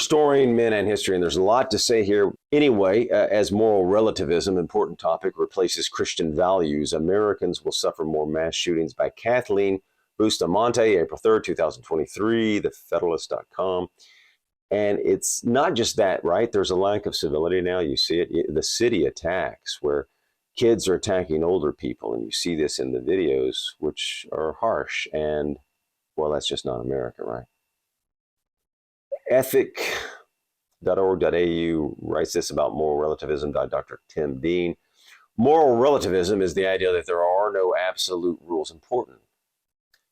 Restoring men and history, and there's a lot to say here. Anyway, as moral relativism, important topic, replaces Christian values, Americans will suffer more mass shootings by Kathleen Bustamante, April 3rd, 2023, thefederalist.com. And it's not just that, right? There's a lack of civility now. You see it, the city attacks where kids are attacking older people. And you see this in the videos, which are harsh. And, well, that's just not America, right? Ethic.org.au writes this about moral relativism. Dr. Tim Dean. Moral relativism is the idea that there are no absolute rules important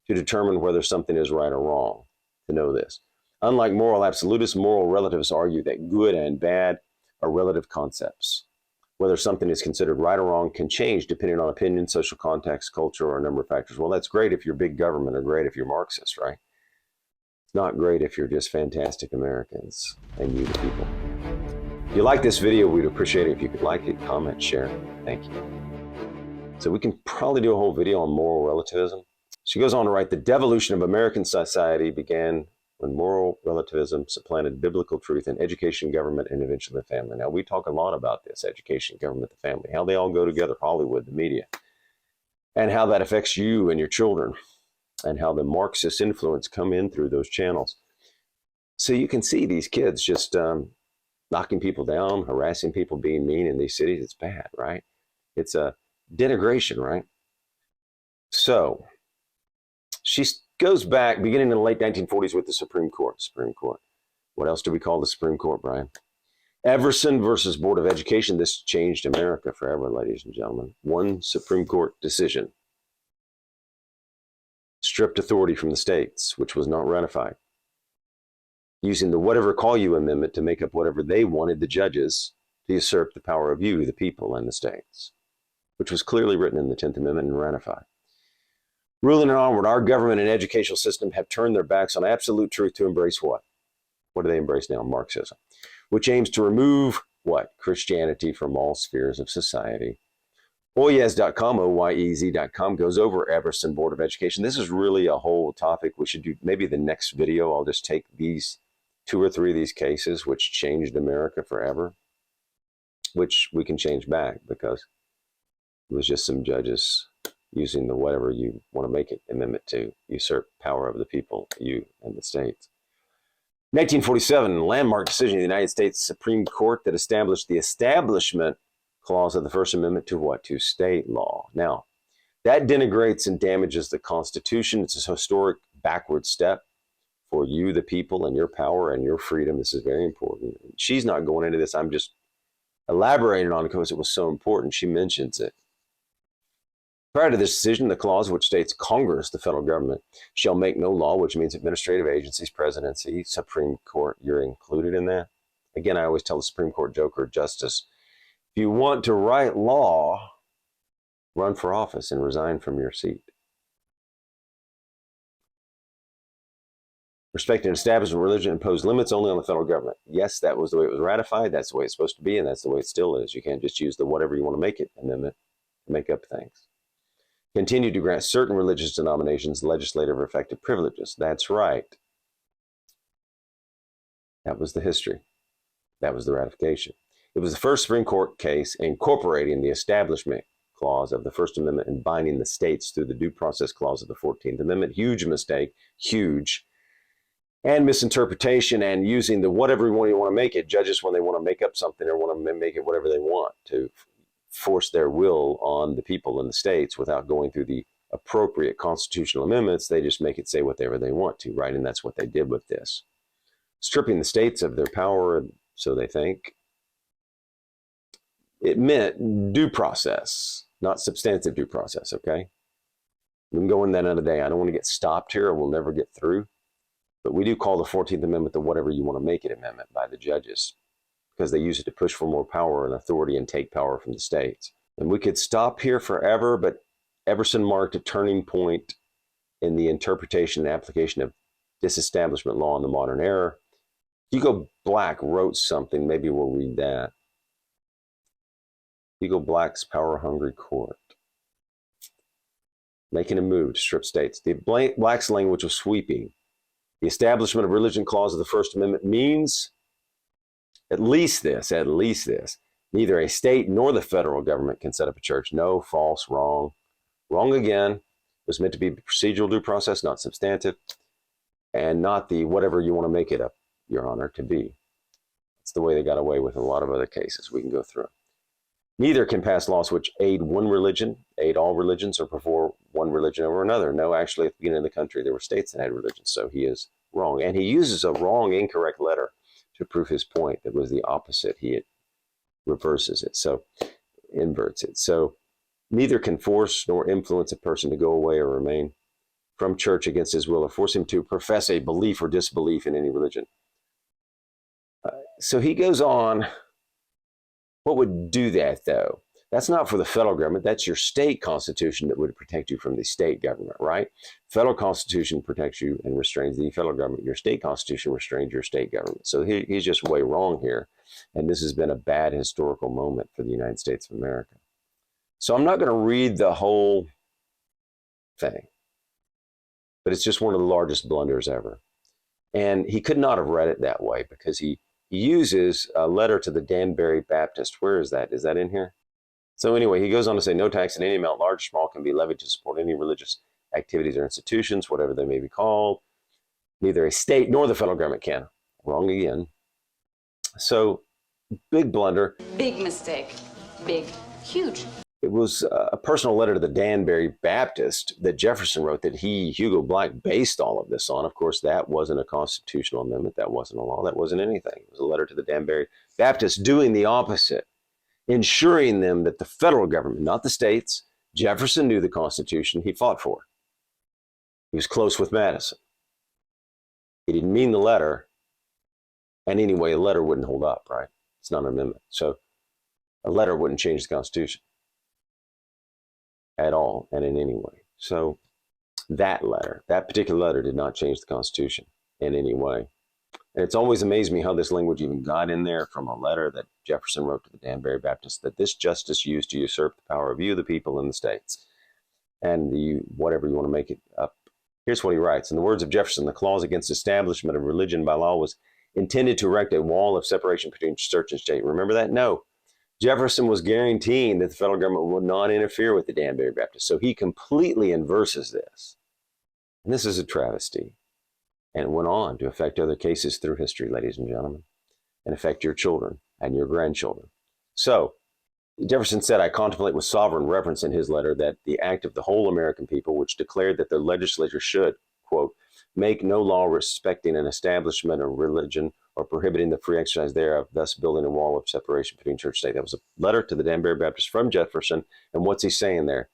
to determine whether something is right or wrong, to know this. Unlike moral absolutists, moral relativists argue that good and bad are relative concepts. Whether something is considered right or wrong can change depending on opinion, social context, culture, or a number of factors. Well, that's great if you're big government, or great if you're Marxist, right? It's not great if you're just fantastic Americans and you, the people. If you like this video, we'd appreciate it if you could like it, comment, share it. Thank you. So we can probably do a whole video on moral relativism. She goes on to write, the devolution of American society began when moral relativism supplanted biblical truth in education, government, and eventually the family. Now, we talk a lot about this, education, government, the family, how they all go together, Hollywood, the media, and how that affects you and your children, and how the Marxist influence come in through those channels. So you can see these kids just knocking people down, harassing people, being mean in these cities. It's bad, right? It's a denigration, right? So she goes back, beginning in the late 1940s with the Supreme Court. What else do we call the Supreme Court, Brian? Everson versus Board of Education. This changed America forever, ladies and gentlemen. One Supreme Court decision stripped authority from the states, which was not ratified, using the whatever call you amendment to make up whatever they wanted the judges to usurp the power of you, the people, and the states, which was clearly written in the 10th Amendment and ratified. Ruling and onward, our government and educational system have turned their backs on absolute truth to embrace what? What do they embrace now? Marxism, which aims to remove what? Christianity from all spheres of society. Oyez.com, O-Y-E-Z.com, goes over Everson Board of Education. This is really a whole topic. We should do maybe the next video. I'll just take these 2 or 3 of these cases which changed America forever, which we can change back because it was just some judges using the whatever you want to make it amendment to usurp power of the people, you and the states. 1947, landmark decision of the United States Supreme Court that established the Establishment Clause of the First Amendment to what? To state law. Now, that denigrates and damages the Constitution. It's a historic backward step for you, the people, and your power and your freedom. This is very important. She's not going into this. I'm just elaborating on it because it was so important. She mentions it. Prior to this decision, the clause which states Congress, the federal government, shall make no law, which means administrative agencies, presidency, Supreme Court, you're included in that. Again, I always tell the Supreme Court joker, Justice, if you want to write law, run for office and resign from your seat. Respecting establishment religion impose limits only on the federal government. Yes, that was the way it was ratified. That's the way it's supposed to be, and that's the way it still is. You can't just use the whatever you want to make it amendment to make up things. Continue to grant certain religious denominations legislative or effective privileges. That's right. That was the history. That was the ratification. It was the first Supreme Court case incorporating the Establishment Clause of the First Amendment and binding the states through the Due Process Clause of the 14th Amendment. Huge mistake, huge. And misinterpretation and using the whatever you want to make it. Judges, when they want to make up something or want to make it whatever they want to force their will on the people in the states without going through the appropriate constitutional amendments, they just make it say whatever they want to, right? And that's what they did with this. Stripping the states of their power, so they think. It meant due process, not substantive due process, okay? We can go in that another day. I don't want to get stopped here or we'll never get through. But we do call the 14th Amendment the whatever you want to make it amendment by the judges because they use it to push for more power and authority and take power from the states. And we could stop here forever, but Everson marked a turning point in the interpretation and application of disestablishment law in the modern era. Hugo Black wrote something, maybe we'll read that. Hugo Black's Power-Hungry Court. Making a move to strip states. Black's language was sweeping. The Establishment of Religion Clause of the First Amendment means At least this, neither a state nor the federal government can set up a church. No, false, wrong. Wrong again. It was meant to be procedural due process, not substantive, and not the whatever you want to make it up, Your Honor, to be. It's the way they got away with a lot of other cases we can go through. Neither can pass laws which aid one religion, aid all religions, or prefer one religion over another. No, actually, at the beginning of the country, there were states that had religions, so he is wrong. And he uses a wrong, incorrect letter to prove his point that was the opposite. He reverses it, so inverts it. So neither can force nor influence a person to go away or remain from church against his will, or force him to profess a belief or disbelief in any religion. So he goes on. What would do that, though? That's not for the federal government. That's your state constitution that would protect you from the state government, right? Federal constitution protects you and restrains the federal government. Your state constitution restrains your state government. So he's just way wrong here. And this has been a bad historical moment for the United States of America. So I'm not going to read the whole thing, but it's just one of the largest blunders ever. And he could not have read it that way because he uses a letter to the Danbury Baptist. Where is that? Is that in here? So anyway, he goes on to say, no tax in any amount, large or small, can be levied to support any religious activities or institutions, whatever they may be called. Neither a state nor the federal government can. Wrong again. So big blunder. Big mistake. Big, huge. It was a personal letter to the Danbury Baptist that Jefferson wrote that Hugo Black, based all of this on. Of course, that wasn't a constitutional amendment. That wasn't a law. That wasn't anything. It was a letter to the Danbury Baptist doing the opposite, ensuring them that the federal government, not the states, Jefferson knew the Constitution. He fought for it. He was close with Madison. He didn't mean the letter. And anyway, a letter wouldn't hold up, right? It's not an amendment. So a letter wouldn't change the Constitution at all and in any way. So that particular letter did not change the Constitution in any way. And it's always amazed me how this language even got in there from a letter that Jefferson wrote to the Danbury Baptist, that this justice used to usurp the power of you, the people, in the states. And whatever you want to make it up. Here's what he writes. In the words of Jefferson, the clause against establishment of religion by law was intended to erect a wall of separation between church and state. Remember that? No. Jefferson was guaranteeing that the federal government would not interfere with the Danbury Baptist. So he completely inverses this. And this is a travesty. And it went on to affect other cases through history, ladies and gentlemen, and affect your children and your grandchildren. So Jefferson said, I contemplate with sovereign reverence in his letter that the act of the whole American people, which declared that their legislature should, quote, make no law respecting an establishment of religion or prohibiting the free exercise thereof, thus building a wall of separation between church and state. That was a letter to the Danbury Baptist from Jefferson. And what's he saying there?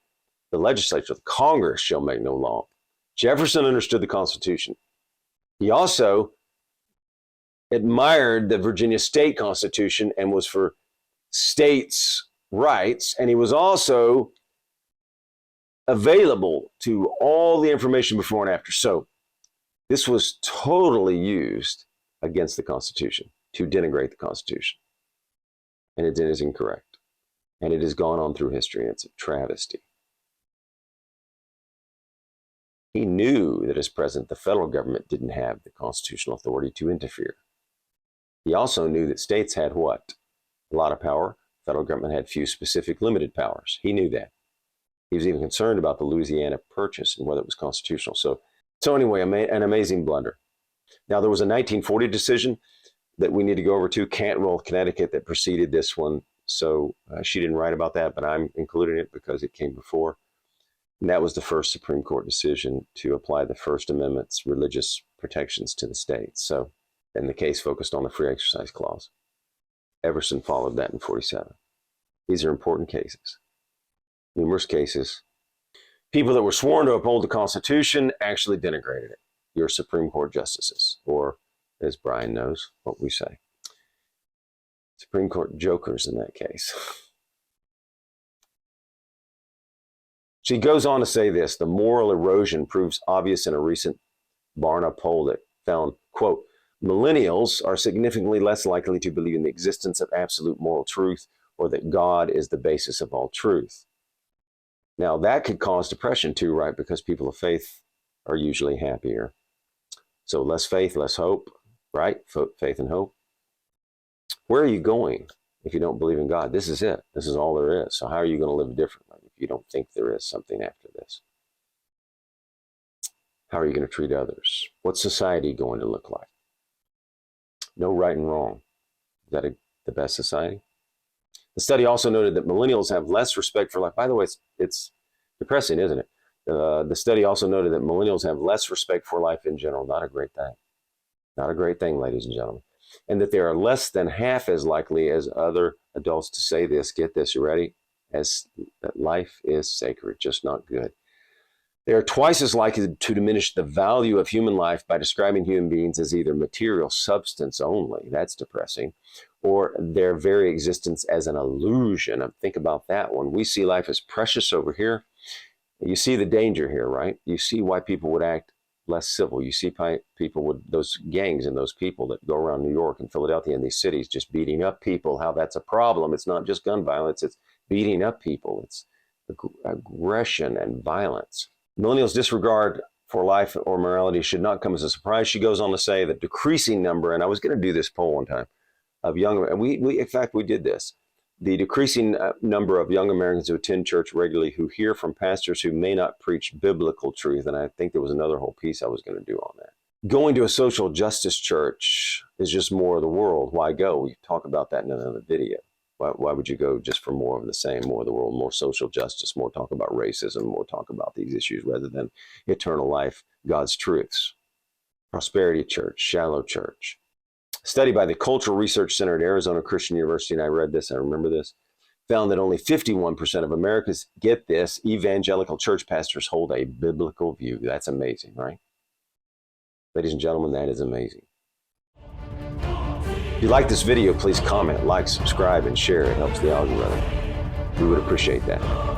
The legislature, the Congress, shall make no law. Jefferson understood the Constitution. He also admired the Virginia state constitution and was for states' rights. And he was also available to all the information before and after. So this was totally used against the Constitution to denigrate the Constitution. And it is incorrect. And it has gone on through history. It's a travesty. He knew that as president, the federal government didn't have the constitutional authority to interfere. He also knew that states had what? A lot of power. The federal government had few specific limited powers. He knew that. He was even concerned about the Louisiana Purchase and whether it was constitutional. So anyway, an amazing blunder. Now, there was a 1940 decision that we need to go over to, Cantwell, Connecticut, that preceded this one. So she didn't write about that, but I'm including it because it came before. And that was the first Supreme Court decision to apply the First Amendment's religious protections to the states. So, and the case focused on the free exercise clause. Everson followed that in 47. These are important cases. Numerous cases. People that were sworn to uphold the Constitution actually denigrated it. Your Supreme Court justices, or as Brian knows what we say, Supreme Court jokers in that case. She goes on to say this, the moral erosion proves obvious in a recent Barna poll that found, quote, millennials are significantly less likely to believe in the existence of absolute moral truth or that God is the basis of all truth. Now, that could cause depression too, right? Because people of faith are usually happier. So less faith, less hope, right? Faith and hope. Where are you going if you don't believe in God? This is it. This is all there is. So how are you going to live differently if you don't think there is something after this? How are you going to treat others? What's society going to look like? No right and wrong. Is that the best society? The study also noted that millennials have less respect for life. By the way, it's depressing, isn't it? The study also noted that millennials have less respect for life in general. Not a great thing. Not a great thing, ladies and gentlemen. And that they are less than half as likely as other adults to say this, get this, you ready? As that life is sacred, just not good. They are twice as likely to diminish the value of human life by describing human beings as either material substance only, that's depressing, or their very existence as an illusion. Think about that one. We see life as precious over here. You see the danger here, right? You see why people would act less civil. You see people with those gangs and those people that go around New York and Philadelphia and these cities just beating up people, how that's a problem. It's not just gun violence, it's beating up people. It's aggression and violence. Millennials' disregard for life or morality should not come as a surprise. She goes on to say that decreasing number, and I was going to do this poll one time, of young, and we in fact, we did this. The decreasing number of young Americans who attend church regularly, who hear from pastors who may not preach biblical truth, and I think there was another whole piece I was going to do on that. Going to a social justice church is just more of the world. Why go? We talk about that in another video. Why would you go just for more of the same, more of the world, more social justice, more talk about racism, more talk about these issues rather than eternal life, God's truths? Prosperity church, shallow church. A study by the Cultural Research Center at Arizona Christian University, and I read this, I remember this, found that only 51% of America's, get this, evangelical church pastors hold a biblical view. That's amazing, right? Ladies and gentlemen, that is amazing. If you like this video, please comment, like, subscribe, and share. It helps the algorithm. We would appreciate that.